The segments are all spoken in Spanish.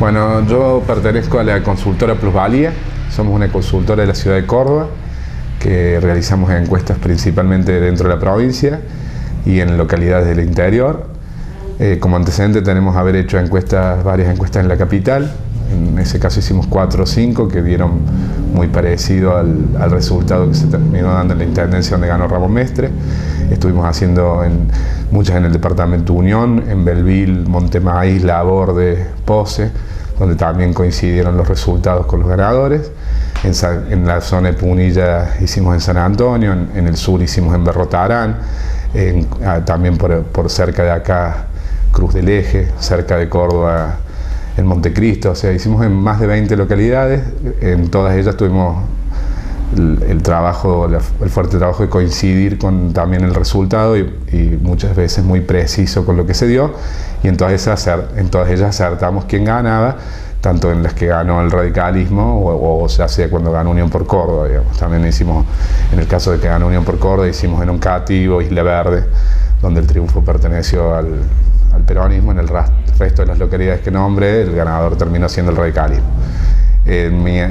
Bueno, yo pertenezco a la consultora Plusvalía. Somos una consultora de la ciudad de Córdoba que realizamos encuestas principalmente dentro de la provincia y en localidades del interior. Como antecedente tenemos haber hecho varias encuestas en la capital. En ese caso hicimos 4 o 5 que dieron muy parecido al resultado que se terminó dando en la intendencia donde ganó Ramón Mestre. Estuvimos haciendo muchas en el departamento Unión, en Belville, Montemaíz, Laborde, Pose, donde también coincidieron los resultados con los ganadores. En la zona de Punilla hicimos en San Antonio, en el sur hicimos en Berrotarán, también por cerca de acá Cruz del Eje, cerca de Córdoba en Montecristo. O sea, hicimos en más de 20 localidades. En todas ellas tuvimos el fuerte trabajo de coincidir con también el resultado y muchas veces muy preciso con lo que se dio, y en todas ellas acertamos quién ganaba, tanto en las que ganó el radicalismo o ya sea cuando ganó Unión por Córdoba, digamos. También hicimos, en el caso de que ganó Unión por Córdoba, hicimos en Oncativo, Isla Verde, donde el triunfo perteneció al peronismo. En el resto de las localidades que nombré, el ganador terminó siendo el radicalismo.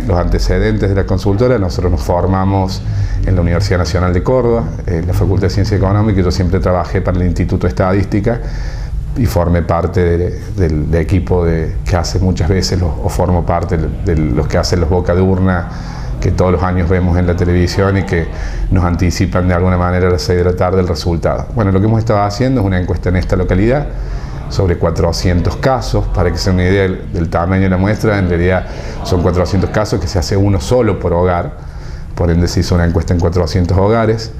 Los antecedentes de la consultora: nosotros nos formamos en la Universidad Nacional de Córdoba, en la Facultad de Ciencia Económica. Yo siempre trabajé para el Instituto de Estadística y formé parte del equipo que hace muchas veces, o formo parte de los que hacen los boca de urna que todos los años vemos en la televisión y que nos anticipan de alguna manera a las 6 de la tarde el resultado. Bueno, lo que hemos estado haciendo es una encuesta en esta localidad sobre 400 casos. Para que se den una idea del tamaño de la muestra, en realidad son 400 casos que se hace uno solo por hogar, por ende se hizo una encuesta en 400 hogares.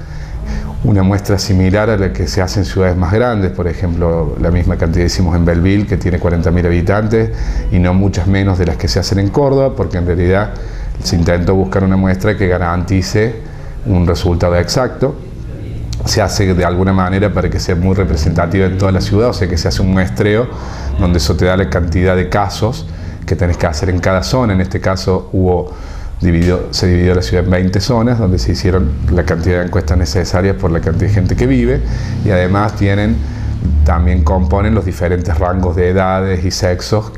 Una muestra similar a la que se hace en ciudades más grandes, por ejemplo, la misma cantidad hicimos en Belville, que tiene 40.000 habitantes, y no muchas menos de las que se hacen en Córdoba, porque en realidad se intentó buscar una muestra que garantice un resultado exacto. Se hace de alguna manera para que sea muy representativa en toda la ciudad, o sea que se hace un muestreo donde eso te da la cantidad de casos que tenés que hacer en cada zona. En este caso se dividió la ciudad en 20 zonas, donde se hicieron la cantidad de encuestas necesarias por la cantidad de gente que vive, y además también componen los diferentes rangos de edades y sexos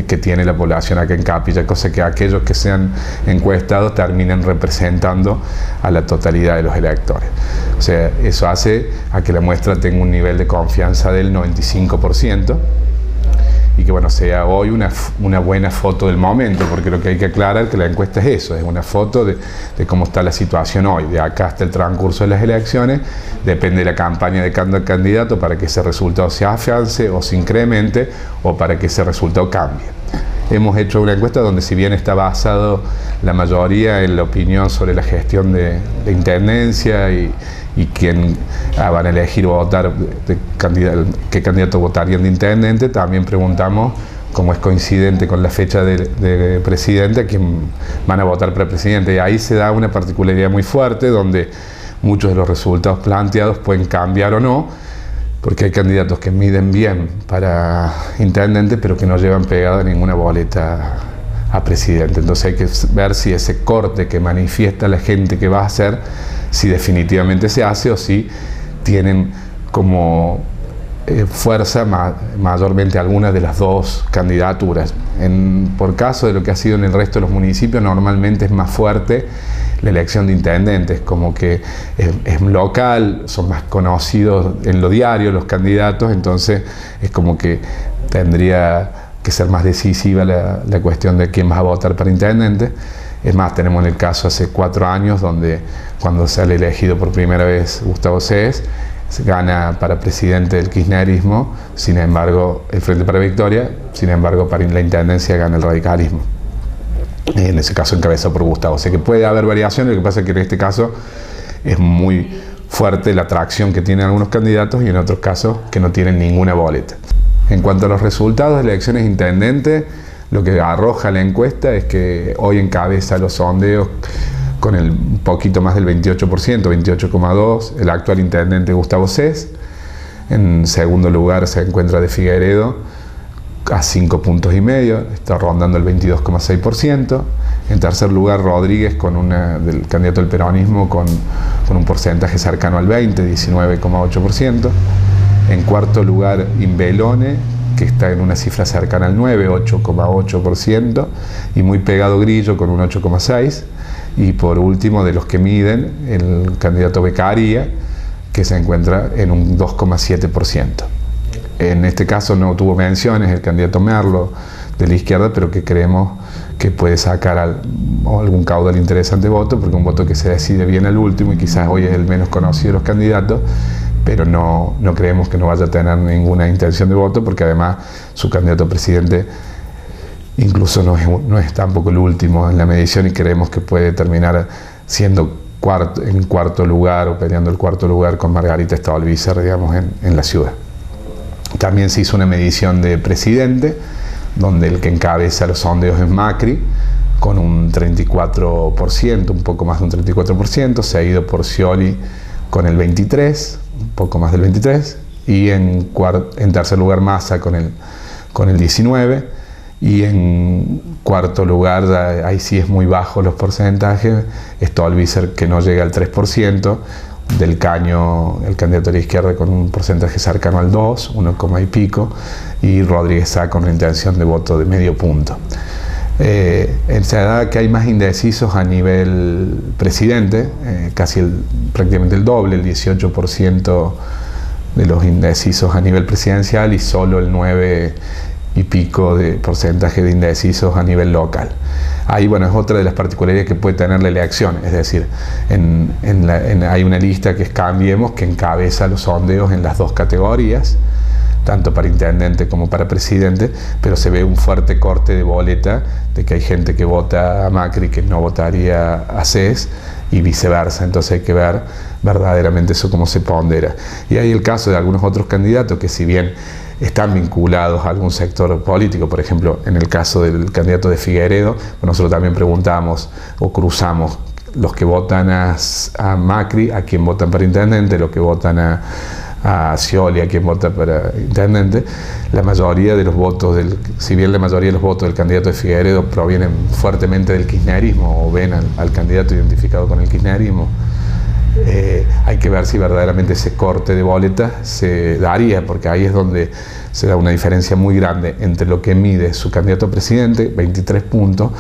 que tiene la población acá en Capilla, cosa que aquellos que sean encuestados terminan representando a la totalidad de los electores. O sea, eso hace a que la muestra tenga un nivel de confianza del 95%, y que, bueno, sea hoy una buena foto del momento, porque lo que hay que aclarar es que la encuesta es eso, es una foto de cómo está la situación hoy, de acá hasta el transcurso de las elecciones. Depende de la campaña de cada candidato para que ese resultado se afiance o se incremente, o para que ese resultado cambie. Hemos hecho una encuesta donde, si bien está basado la mayoría en la opinión sobre la gestión de intendencia y quién van a elegir o votar, qué candidato votarían de intendente, también preguntamos, como es coincidente con la fecha de presidente, a quién van a votar para presidente. Y ahí se da una particularidad muy fuerte, donde muchos de los resultados planteados pueden cambiar o no, porque hay candidatos que miden bien para intendente, pero que no llevan pegada ninguna boleta a presidente. Entonces hay que ver si ese corte que manifiesta la gente que va a hacer, si definitivamente se hace, o si tienen como fuerza mayormente algunas de las dos candidaturas. Por caso de lo que ha sido en el resto de los municipios, normalmente es más fuerte la elección de intendentes, como que es local, son más conocidos en lo diario los candidatos, entonces es como que tendría que ser más decisiva la cuestión de quién va a votar para intendente. Es más, tenemos el caso hace 4 años, donde cuando sale elegido por primera vez Gustavo Séez, se gana para presidente del kirchnerismo, sin embargo, el Frente para Victoria, sin embargo, para la intendencia gana el radicalismo. En ese caso encabezado por Gustavo. O sea que puede haber variaciones, lo que pasa es que en este caso es muy fuerte la atracción que tienen algunos candidatos, y en otros casos que no tienen ninguna boleta. En cuanto a los resultados de las elecciones intendentes, lo que arroja la encuesta es que hoy encabeza los sondeos con un poquito más del 28%, 28,2%, el actual intendente Gustavo Séez. En segundo lugar se encuentra De Figueiredo a 5,5 puntos, está rondando el 22,6%. En tercer lugar, Rodríguez, del candidato del peronismo, con un porcentaje cercano al 20, 19,8%. En cuarto lugar, Imbelone, que está en una cifra cercana al 9, 8,8%, y muy pegado Grillo con un 8,6%, y por último, de los que miden, el candidato Beccaria, que se encuentra en un 2,7%. En este caso no tuvo menciones el candidato Merlo de la izquierda, pero que creemos que puede sacar algún caudal interesante de voto, porque un voto que se decide bien al último y quizás hoy es el menos conocido de los candidatos, pero no creemos que no vaya a tener ninguna intención de voto, porque además su candidato a presidente incluso no es tampoco el último en la medición, y creemos que puede terminar siendo en cuarto lugar o peleando el cuarto lugar con Margarita Stolbizer, digamos, en la ciudad. También se hizo una medición de presidente, donde el que encabeza los sondeos es Macri, con un 34%, un poco más de un 34%, seguido por Scioli con el 23%, un poco más del 23%, y en tercer lugar Massa con el 19%, y en cuarto lugar, ahí sí es muy bajo los porcentajes, Stolbizer, que no llega al 3%, Del Caño, el candidato de la izquierda, con un porcentaje cercano al 2, 1, y pico, y Rodríguez Sá con una intención de voto de medio punto. Se da que hay más indecisos a nivel presidente, prácticamente el doble, el 18% de los indecisos a nivel presidencial, y solo el 9 y pico de porcentaje de indecisos a nivel local. Ahí, bueno, es otra de las particularidades que puede tener la elección, es decir, hay una lista que es Cambiemos, que encabeza los sondeos en las dos categorías, tanto para intendente como para presidente, pero se ve un fuerte corte de boleta, de que hay gente que vota a Macri que no votaría a CES, y viceversa. Entonces hay que ver verdaderamente eso cómo se pondera. Y hay el caso de algunos otros candidatos que, si bien están vinculados a algún sector político, por ejemplo, en el caso del candidato de Figueredo, nosotros también preguntamos o cruzamos los que votan a Macri, a quien votan para intendente, los que votan a Scioli, a quien vota para intendente. La mayoría de los votos, si bien la mayoría de los votos del candidato de Figueredo provienen fuertemente del kirchnerismo, o ven al candidato identificado con el kirchnerismo, hay que ver si verdaderamente ese corte de boletas se daría, porque ahí es donde se da una diferencia muy grande entre lo que mide su candidato a presidente, 23 puntos,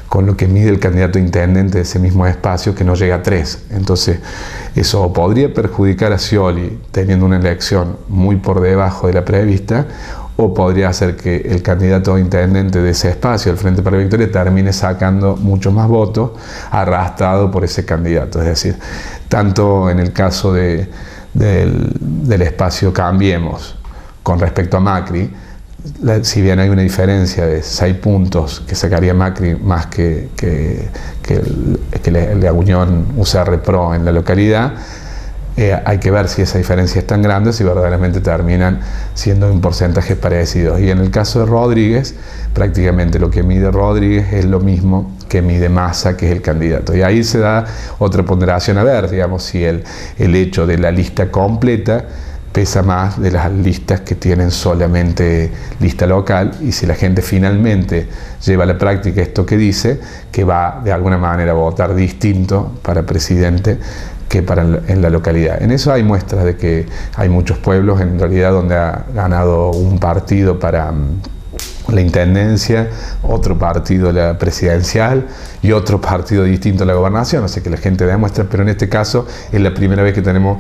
con lo que mide el candidato a intendente de ese mismo espacio, que no llega a 3. Entonces, eso podría perjudicar a Scioli teniendo una elección muy por debajo de la prevista, o podría hacer que el candidato a intendente de ese espacio, el Frente para la Victoria, termine sacando muchos más votos arrastrado por ese candidato. Es decir, tanto en el caso del espacio Cambiemos con respecto a Macri, si bien hay una diferencia de 6 puntos que sacaría Macri más que la Unión UCR Pro en la localidad, hay que ver si esa diferencia es tan grande, si verdaderamente terminan siendo en porcentajes parecidos. Y en el caso de Rodríguez, prácticamente lo que mide Rodríguez es lo mismo que mide Massa, que es el candidato. Y ahí se da otra ponderación a ver, digamos, si el hecho de la lista completa pesa más de las listas que tienen solamente lista local, y si la gente finalmente lleva a la práctica esto que dice, que va de alguna manera a votar distinto para presidente que en la localidad. En eso hay muestras de que hay muchos pueblos en realidad donde ha ganado un partido para la intendencia, otro partido la presidencial y otro partido distinto a la gobernación, o sea que la gente demuestra, pero en este caso es la primera vez que tenemos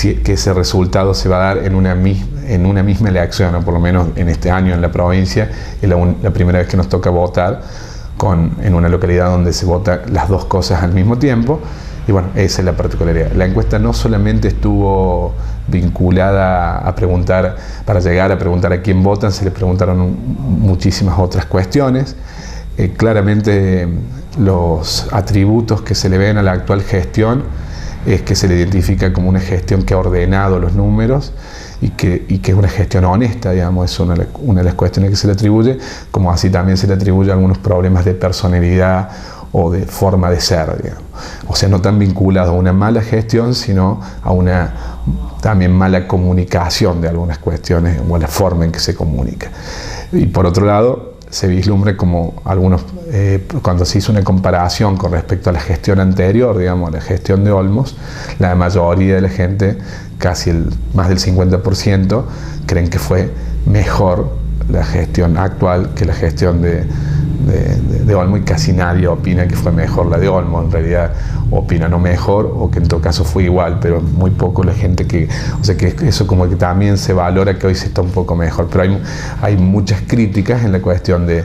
que ese resultado se va a dar en una misma elección, o por lo menos en este año en la provincia es la primera vez que nos toca votar en una localidad donde se votan las dos cosas al mismo tiempo. Y bueno, esa es la particularidad. La encuesta no solamente estuvo vinculada a preguntar, para llegar a preguntar a quién votan, se le preguntaron muchísimas otras cuestiones. Claramente los atributos que se le ven a la actual gestión es que se le identifica como una gestión que ha ordenado los números y que es una gestión honesta, digamos, es una de las cuestiones que se le atribuye, como así también se le atribuye algunos problemas de personalidad o de forma de ser, digamos. O sea, no tan vinculado a una mala gestión, sino a una también mala comunicación de algunas cuestiones o a la forma en que se comunica. Y por otro lado, se vislumbra como cuando se hizo una comparación con respecto a la gestión anterior, digamos, la gestión de Olmos, la mayoría de la gente, más del 50%, creen que fue mejor la gestión actual que la gestión de Olmo, y casi nadie opina que fue mejor la de Olmo. En realidad opina no mejor, o que en todo caso fue igual, pero muy poco la gente que, o sea, que eso como que también se valora que hoy se está un poco mejor. Pero hay muchas críticas en la cuestión de,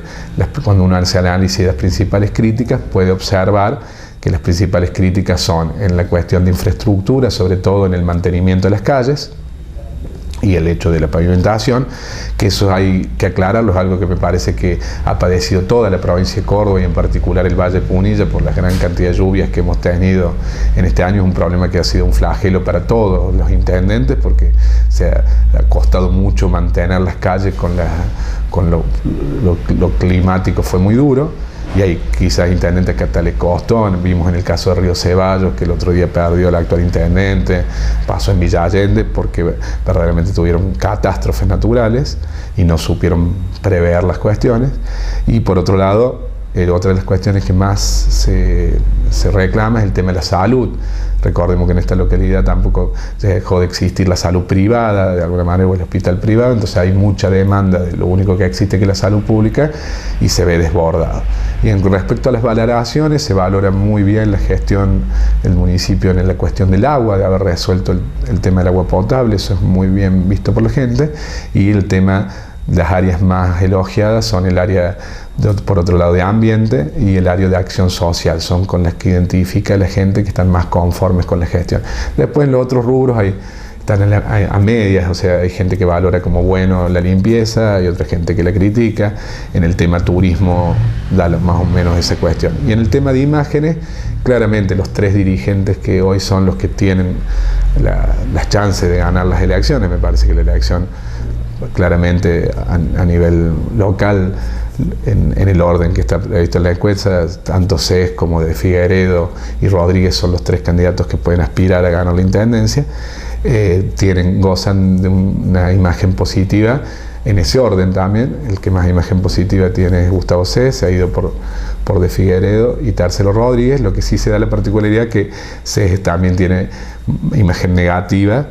cuando uno hace análisis de las principales críticas, puede observar que las principales críticas son en la cuestión de infraestructura, sobre todo en el mantenimiento de las calles y el hecho de la pavimentación, que eso hay que aclararlo, es algo que me parece que ha padecido toda la provincia de Córdoba y en particular el Valle de Punilla por la gran cantidad de lluvias que hemos tenido en este año. Es un problema que ha sido un flagelo para todos los intendentes, porque se ha costado mucho mantener las calles con lo climático, fue muy duro. Y hay quizás intendentes que hasta le costó. Vimos en el caso de Río Ceballos que el otro día perdió el actual intendente, pasó en Villa Allende porque verdaderamente tuvieron catástrofes naturales y no supieron prever las cuestiones. Y por otro lado, otra de las cuestiones que más se reclama es el tema de la salud. Recordemos que en esta localidad tampoco se dejó de existir la salud privada, de alguna manera, o el hospital privado, entonces hay mucha demanda de lo único que existe, que es la salud pública, y se ve desbordado. Y en respecto a las valoraciones, se valora muy bien la gestión del municipio en la cuestión del agua, de haber resuelto el tema del agua potable, eso es muy bien visto por la gente, y el tema, las áreas más elogiadas son el área, por otro lado, de ambiente y el área de acción social, son con las que identifica la gente que están más conformes con la gestión. Después en los otros rubros están a medias, o sea, hay gente que valora como bueno la limpieza, hay otra gente que la critica. En el tema turismo da más o menos esa cuestión. Y en el tema de imágenes, claramente los tres dirigentes que hoy son los que tienen las chances de ganar las elecciones, me parece que la elección claramente a nivel local, en el orden que está previsto en la encuesta, tanto Cés como de Figueredo y Rodríguez son los tres candidatos que pueden aspirar a ganar la intendencia. Gozan de una imagen positiva en ese orden también. El que más imagen positiva tiene es Gustavo Cés, se ha ido por de Figueredo y Tarselo Rodríguez. Lo que sí se da la particularidad que Cés también tiene imagen negativa.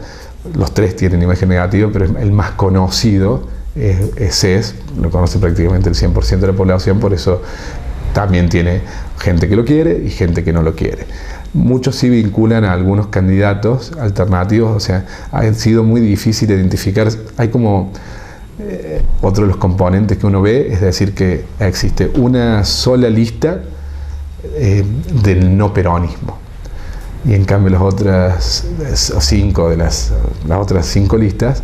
Los tres tienen imagen negativa, pero el más conocido es Cés, lo conoce prácticamente el 100% de la población, por eso también tiene gente que lo quiere y gente que no lo quiere. Muchos sí vinculan a algunos candidatos alternativos, o sea, ha sido muy difícil identificar. Hay como otro de los componentes que uno ve, es decir, que existe una sola lista del no peronismo. Y en cambio las otras otras cinco listas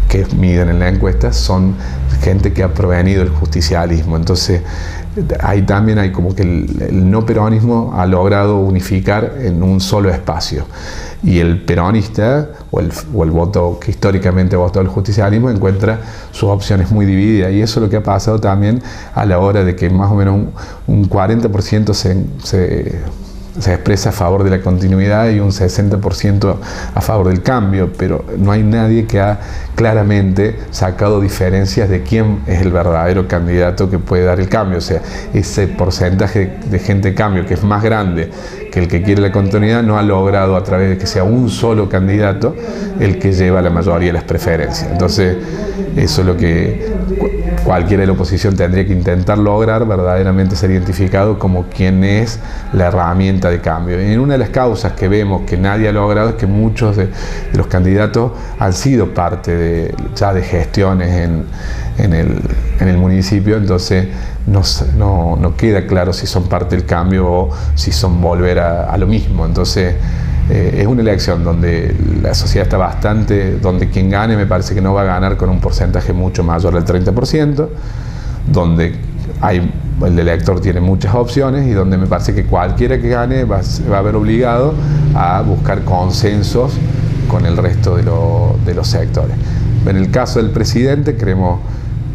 que miden en la encuesta son gente que ha provenido del justicialismo. Entonces ahí también hay como que el no peronismo ha logrado unificar en un solo espacio, y el peronista o el voto que históricamente ha votado el justicialismo encuentra sus opciones muy divididas, y eso es lo que ha pasado también a la hora de que más o menos un 40% se expresa a favor de la continuidad y un 60% a favor del cambio, pero no hay nadie que ha claramente sacado diferencias de quién es el verdadero candidato que puede dar el cambio. O sea, ese porcentaje de gente de cambio, que es más grande que el que quiere la continuidad, no ha logrado, a través de que sea un solo candidato, el que lleva la mayoría de las preferencias. Entonces, eso es lo que cualquiera de la oposición tendría que intentar lograr, verdaderamente ser identificado como quién es la herramienta de cambio. Y en una de las causas que vemos que nadie ha logrado es que muchos de los candidatos han sido parte ya de gestiones en el municipio, entonces no queda claro si son parte del cambio o si son volver a lo mismo. Entonces es una elección donde la sociedad está bastante, donde quien gane me parece que no va a ganar con un porcentaje mucho mayor del 30%, donde el elector tiene muchas opciones y donde me parece que cualquiera que gane va a ver obligado a buscar consensos con el resto de los sectores. En el caso del presidente, creemos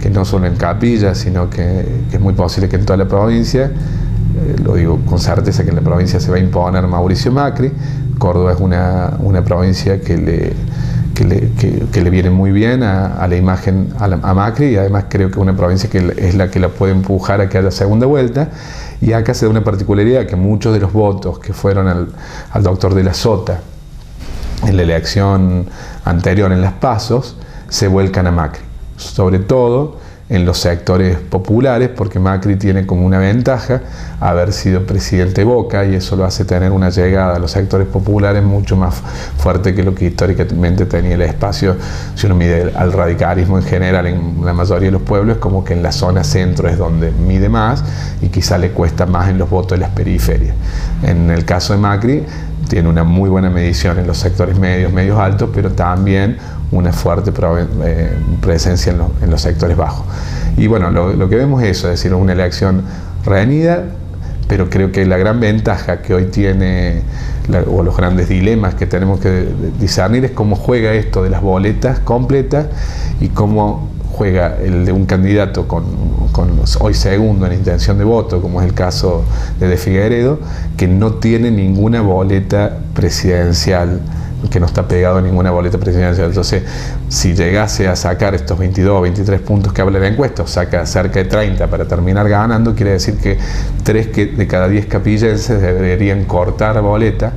que no solo en Capilla, sino que es muy posible que en toda la provincia, lo digo con certeza, que en la provincia se va a imponer Mauricio Macri. Córdoba es una provincia que le viene muy bien a la imagen a Macri, y además creo que es una provincia que es la que la puede empujar a que haya segunda vuelta. Y acá se da una particularidad, que muchos de los votos que fueron al doctor de la Sota en la elección anterior, en las PASOs, se vuelcan a Macri, sobre todo en los sectores populares, porque Macri tiene como una ventaja haber sido presidente de Boca, y eso lo hace tener una llegada a los sectores populares mucho más fuerte que lo que históricamente tenía el espacio. Si uno mide al radicalismo en general en la mayoría de los pueblos, como que en la zona centro es donde mide más y quizá le cuesta más en los votos de las periferias. En el caso de Macri tiene una muy buena medición en los sectores medios altos, pero también una fuerte presencia en los sectores bajos. Y bueno, lo que vemos es eso, es decir, una elección reñida, pero creo que la gran ventaja que hoy tiene, o los grandes dilemas que tenemos que discernir, es cómo juega esto de las boletas completas y cómo juega el de un candidato con hoy segundo en intención de voto, como es el caso de Figueiredo, que no tiene ninguna boleta presidencial, que no está pegado a ninguna boleta presidencial. Entonces, si llegase a sacar estos 22 o 23 puntos que habla la encuesta, o saca cerca de 30 para terminar ganando, quiere decir que 3 de cada 10 capillenses deberían cortar boleta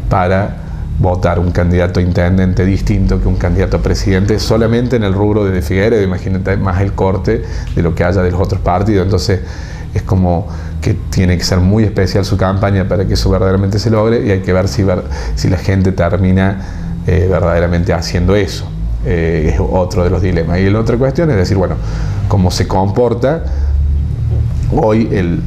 para votar un candidato a intendente distinto que un candidato a presidente, solamente en el rubro de Figueiredo. Imagínate más el corte de lo que haya de los otros partidos. Entonces es como que tiene que ser muy especial su campaña para que eso verdaderamente se logre, y hay que ver si la gente termina verdaderamente haciendo eso. Es otro de los dilemas. Y la otra cuestión es decir, bueno, cómo se comporta. Hoy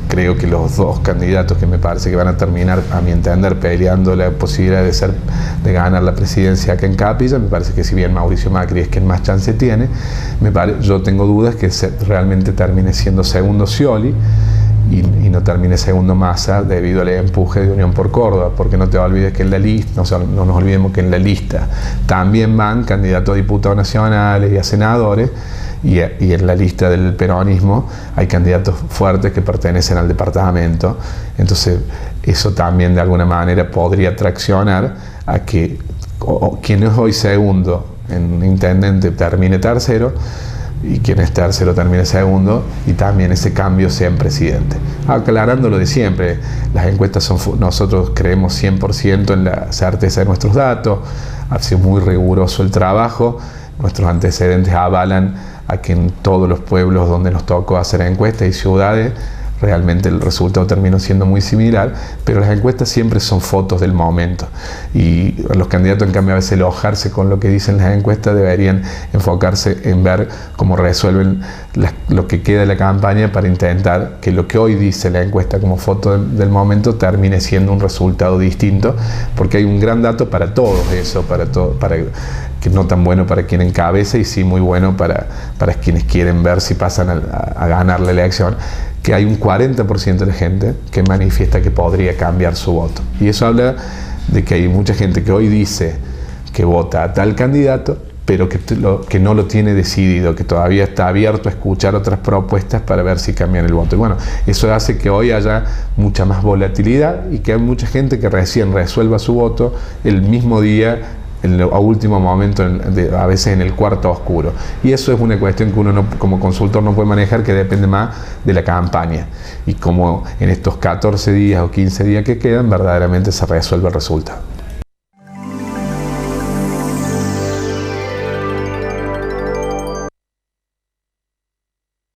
creo que los dos candidatos que me parece que van a terminar, a mi entender, peleando la posibilidad de ganar la presidencia acá en Capilla, me parece que si bien Mauricio Macri es quien más chance tiene, yo tengo dudas que realmente termine siendo segundo Scioli y no termine segundo Massa debido al empuje de Unión por Córdoba, porque no te olvides que en la lista, no nos olvidemos que en la lista también van candidatos a diputados nacionales y a senadores, y en la lista del peronismo hay candidatos fuertes que pertenecen al departamento. Entonces eso también de alguna manera podría traccionar a que quien es hoy segundo en intendente termine tercero, y quien es tercero termine segundo, y también ese cambio sea en presidente. Aclarando lo de siempre, las encuestas nosotros creemos 100% en la certeza de nuestros datos, ha sido muy riguroso el trabajo, nuestros antecedentes avalan a que en todos los pueblos donde nos tocó hacer encuestas y ciudades, realmente el resultado terminó siendo muy similar, pero las encuestas siempre son fotos del momento, y los candidatos, en cambio, a veces enojarse con lo que dicen las encuestas, deberían enfocarse en ver cómo resuelven lo que queda de la campaña, para intentar que lo que hoy dice la encuesta como foto del momento termine siendo un resultado distinto, porque hay un gran dato para todos eso, para que no tan bueno para quien encabeza, y sí muy bueno para quienes quieren ver si pasan a ganar la elección, que hay un 40% de gente que manifiesta que podría cambiar su voto. Y eso habla de que hay mucha gente que hoy dice que vota a tal candidato, pero que no lo tiene decidido, que todavía está abierto a escuchar otras propuestas para ver si cambian el voto. Y bueno, eso hace que hoy haya mucha más volatilidad, y que hay mucha gente que recién resuelva su voto el mismo día, a último momento, a veces en el cuarto oscuro. Y eso es una cuestión que uno como consultor no puede manejar, que depende más de la campaña, y cómo en estos 14 días o 15 días que quedan verdaderamente se resuelve el resultado.